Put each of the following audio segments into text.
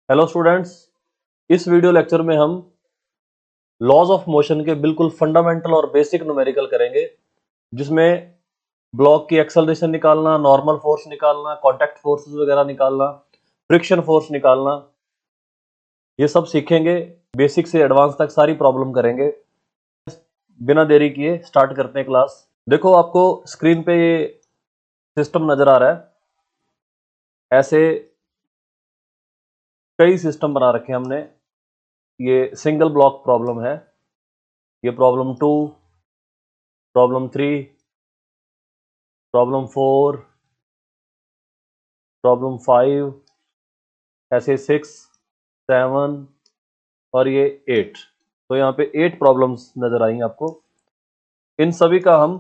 Hello students, इस video lecture में हम लॉज ऑफ मोशन के बिल्कुल फंडामेंटल और बेसिक न्यूमेरिकल करेंगे, जिसमें ब्लॉक की एक्सेलरेशन निकालना, नॉर्मल फोर्स निकालना, कांटेक्ट फोर्सेस वगैरह निकालना, फ्रिक्शन फोर्स निकालना, ये सब सीखेंगे। बेसिक से एडवांस तक सारी प्रॉब्लम करेंगे। बिना देरी किए स्टार्ट करते हैं क्लास। देखो, आपको स्क्रीन पे ये सिस्टम नजर आ रहा है। ऐसे कई सिस्टम बना रखे हैं हमने। ये सिंगल ब्लॉक प्रॉब्लम है, ये प्रॉब्लम 2, प्रॉब्लम 3, प्रॉब्लम 4, प्रॉब्लम 5, ऐसे 6, 7 और ये 8। तो यहाँ पे 8 प्रॉब्लम्स नजर आई आपको। इन सभी का हम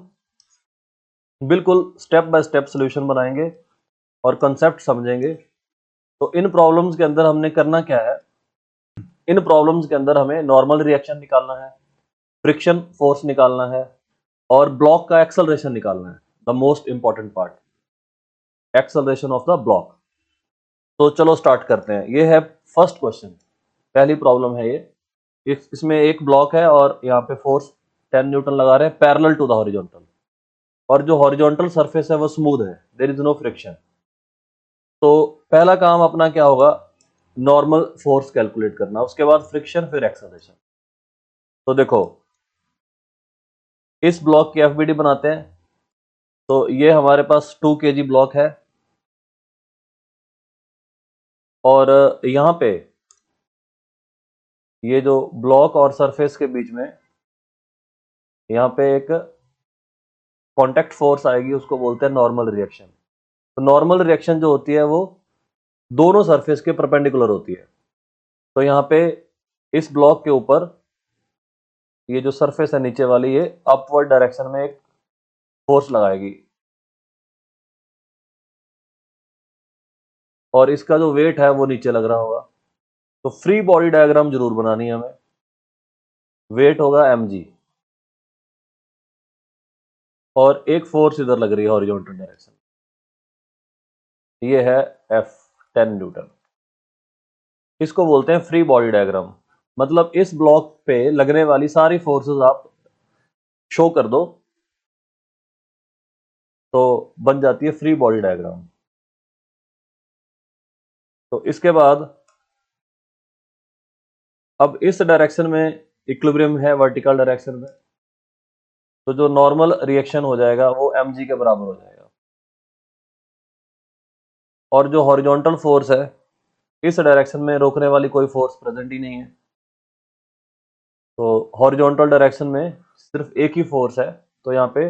बिल्कुल स्टेप बाय स्टेप सोल्यूशन बनाएंगे और कंसेप्ट समझेंगे। तो इन प्रॉब्लम्स के अंदर हमने करना क्या है, इन प्रॉब्लम्स के अंदर हमें नॉर्मल रिएक्शन निकालना है, फ्रिक्शन फोर्स निकालना है और ब्लॉक का एक्सेलरेशन निकालना है। The most important part, acceleration of the block. तो चलो स्टार्ट करते हैं। ये है फर्स्ट क्वेश्चन, पहली प्रॉब्लम है ये। इसमें एक ब्लॉक है और यहाँ पे फोर्स 10 न्यूटन लगा रहे हैं पैरेलल टू द हॉरिजॉन्टल, और जो हॉरिजॉन्टल सरफेस है वो स्मूथ है, देयर इज नो फ्रिक्शन। तो पहला काम अपना क्या होगा, नॉर्मल फोर्स कैलकुलेट करना, उसके बाद फ्रिक्शन, फिर एक्सेलरेशन। तो देखो, इस ब्लॉक की एफबीडी बनाते हैं। तो ये हमारे पास 2 kg ब्लॉक है और यहाँ पे ये जो ब्लॉक और सरफेस के बीच में यहाँ पे एक कांटेक्ट फोर्स आएगी, उसको बोलते हैं नॉर्मल रिएक्शन। तो नॉर्मल रिएक्शन जो होती है वो दोनों सरफेस के परपेंडिकुलर होती है। तो यहाँ पे इस ब्लॉक के ऊपर ये जो सरफेस है नीचे वाली, ये अपवर्ड डायरेक्शन में एक फोर्स लगाएगी और इसका जो वेट है वो नीचे लग रहा होगा। तो फ्री बॉडी डायग्राम जरूर बनानी है हमें। वेट होगा mg और एक फोर्स इधर लग रही है हॉरिजॉन्टल डायरेक्शन, ये है F 10 न्यूटन। इसको बोलते हैं फ्री बॉडी डायग्राम। मतलब इस ब्लॉक पे लगने वाली सारी फोर्सेस आप शो कर दो तो बन जाती है फ्री बॉडी डायग्राम। तो इसके बाद अब इस डायरेक्शन में इक्विलिब्रियम है, वर्टिकल डायरेक्शन में। तो जो नॉर्मल रिएक्शन हो जाएगा वो mg के बराबर हो जाएगा। और जो हॉरिजॉन्टल फोर्स है, इस डायरेक्शन में रोकने वाली कोई फोर्स प्रेजेंट ही नहीं है। तो हॉरिजॉन्टल डायरेक्शन में सिर्फ एक ही फोर्स है। तो यहाँ पे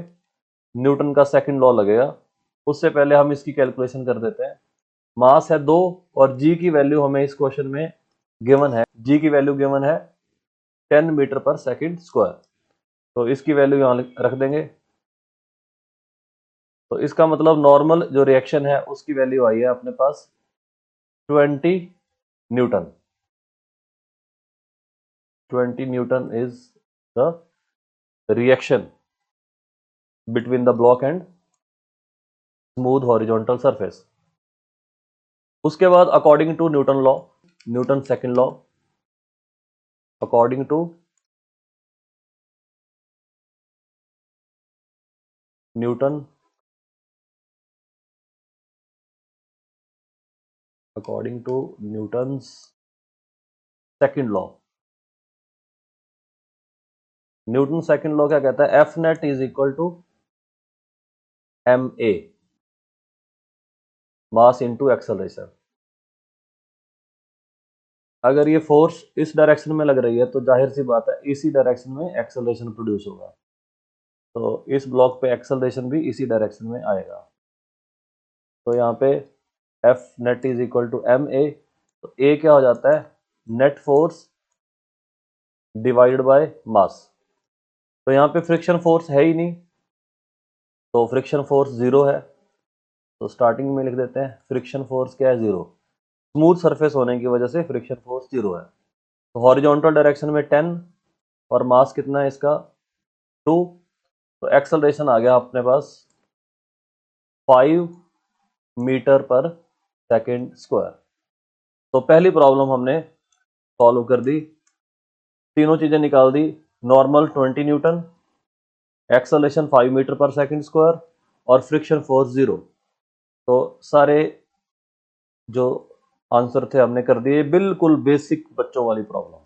न्यूटन का सेकंड लॉ लगेगा। उससे पहले हम इसकी कैलकुलेशन कर देते हैं। मास है 2 और जी की वैल्यू हमें इस क्वेश्चन में गिवन है। जी की वैल्यू गिवन है 10 मीटर पर सेकंड स्क्वायर। तो इसकी वैल्यू यहाँ रख देंगे। तो इसका मतलब नॉर्मल जो रिएक्शन है उसकी वैल्यू आई है अपने पास 20 newton. 20 newton is the reaction between the block and smooth horizontal surface. उसके बाद according to Newton law, Newton second law, according to Newton according to Newton's second law. Newton second law क्या कहता है, F net is equal to M A, mass into acceleration. अगर ये force इस direction में लग रही है तो जाहिर सी बात है इसी डायरेक्शन में एक्सेलरेशन प्रोड्यूस होगा। तो इस ब्लॉक पे एक्सेलरेशन भी इसी डायरेक्शन में आएगा। तो यहाँ पे F net is equal to M A. तो ए क्या हो जाता है, net force divided by mass. तो यहाँ पे फ्रिक्शन फोर्स है ही नहीं, तो फ्रिक्शन फोर्स 0 है। तो स्टार्टिंग में लिख देते हैं फ्रिक्शन फोर्स क्या है, 0। स्मूथ सरफेस होने की वजह से फ्रिक्शन फोर्स 0 है। तो हॉरिजॉन्टल डायरेक्शन में 10 और मास कितना है इसका, 2। तो एक्सेलरेशन आ गया अपने पास 5 मीटर पर सेकेंड स्क्वायर। तो पहली प्रॉब्लम हमने सॉल्व कर दी, तीनों चीजें निकाल दी। नॉर्मल 20 न्यूटन, एक्सेलरेशन 5 मीटर पर सेकंड स्क्वायर और फ्रिक्शन फोर्स 0। तो सारे जो आंसर थे हमने कर दिए, बिल्कुल बेसिक बच्चों वाली प्रॉब्लम।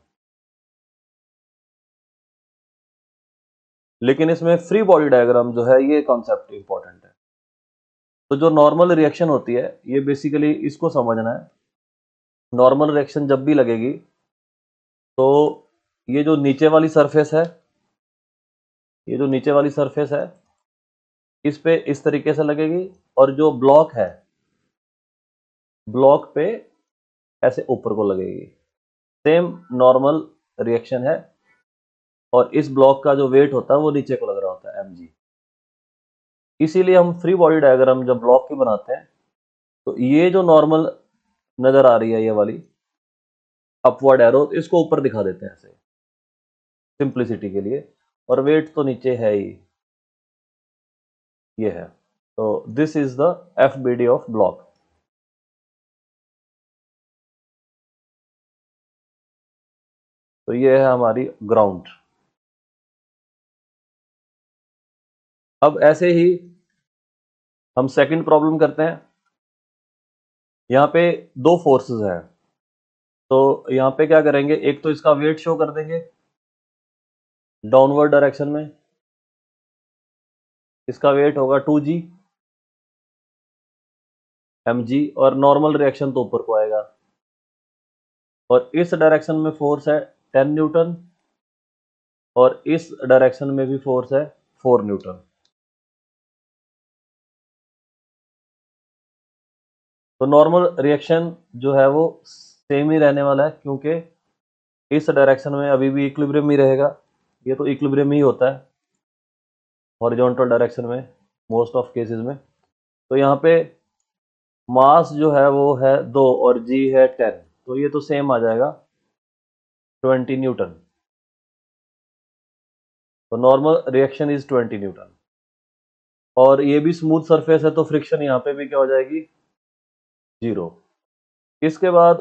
लेकिन इसमें फ्री बॉडी डायग्राम जो है, ये कॉन्सेप्ट इंपॉर्टेंट है। तो जो नॉर्मल रिएक्शन होती है, ये बेसिकली इसको समझना है। नॉर्मल रिएक्शन जब भी लगेगी तो ये जो नीचे वाली सरफेस है, ये जो नीचे वाली सरफेस है, इस पे इस तरीके से लगेगी, और जो ब्लॉक है, ब्लॉक पे ऐसे ऊपर को लगेगी। सेम नॉर्मल रिएक्शन है, और इस ब्लॉक का जो वेट होता है वो नीचे को लग रहा होता है mg। इसीलिए हम फ्री बॉडी डायग्राम जब ब्लॉक की बनाते हैं, तो ये जो नॉर्मल नजर आ रही है, ये वाली अपवर्ड एरो, इसको ऊपर दिखा देते हैं ऐसे सिंप्लिसिटी के लिए, और वेट तो नीचे है ही, ये है। तो this is the FBD of block. तो ये है हमारी ग्राउंड। अब ऐसे ही हम सेकंड प्रॉब्लम करते हैं। यहाँ पे दो फोर्सेस हैं, तो यहाँ पे क्या करेंगे, एक तो इसका वेट शो कर देंगे डाउनवर्ड डायरेक्शन में, इसका वेट होगा 2g mg, और नॉर्मल रिएक्शन तो ऊपर को आएगा। और इस डायरेक्शन में फोर्स है 10 न्यूटन, और इस डायरेक्शन में भी फोर्स है 4 न्यूटन। तो नॉर्मल रिएक्शन जो है वो सेम ही रहने वाला है, क्योंकि इस डायरेक्शन में अभी भी इक्विलिब्रियम ही रहेगा। ये तो इक्विलिब्रियम ही होता है हॉरिजॉन्टल डायरेक्शन में मोस्ट ऑफ केसेस में। तो यहाँ पे मास जो है वो है 2 और जी है 10, तो ये तो सेम आ जाएगा 20 न्यूटन। तो नॉर्मल रिएक्शन इज 20 न्यूटन, और ये भी स्मूथ सरफेस है, तो फ्रिक्शन यहाँ पे भी क्या हो जाएगी, 0। इसके बाद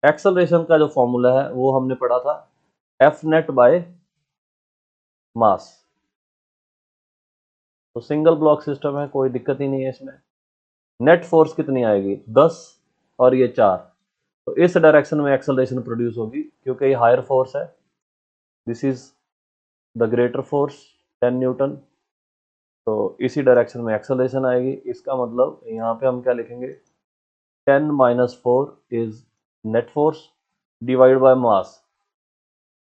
एक्सेलरेशन का जो फॉर्मूला है वो हमने पढ़ा था, एफ नेट बाय मास। तो सिंगल ब्लॉक सिस्टम है, कोई दिक्कत ही नहीं है इसमें। नेट फोर्स कितनी आएगी, 10 और ये 4। तो इस डायरेक्शन में एक्सेलरेशन प्रोड्यूस होगी, क्योंकि ये हायर फोर्स है, this is the greater force 10 Newton. तो इसी डायरेक्शन में एक्सेलरेशन आएगी। इसका मतलब यहाँ पे हम क्या लिखेंगे, 10 - 4 is net force divide by mass,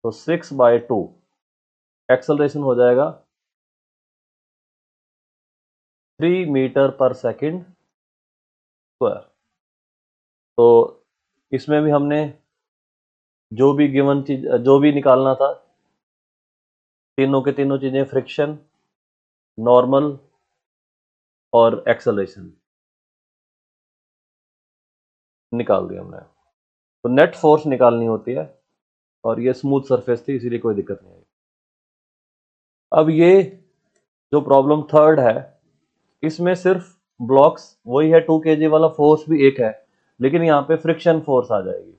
तो 6/2 एक्सेलरेशन हो जाएगा 3 मीटर पर सेकंड स्क्वायर। तो इसमें भी हमने जो भी गिवन चीज, जो भी निकालना था, तीनों के तीनों चीजें, फ्रिक्शन, नॉर्मल और एक्सेलरेशन, निकाल दिया हमने। तो नेट फोर्स निकालनी होती है, और ये स्मूथ सरफेस थी, इसीलिए कोई दिक्कत नहीं आई। अब ये जो प्रॉब्लम थर्ड है, इसमें सिर्फ ब्लॉक्स वही है, 2 kg वाला, फोर्स भी एक है, लेकिन यहाँ पे फ्रिक्शन फोर्स आ जाएगी।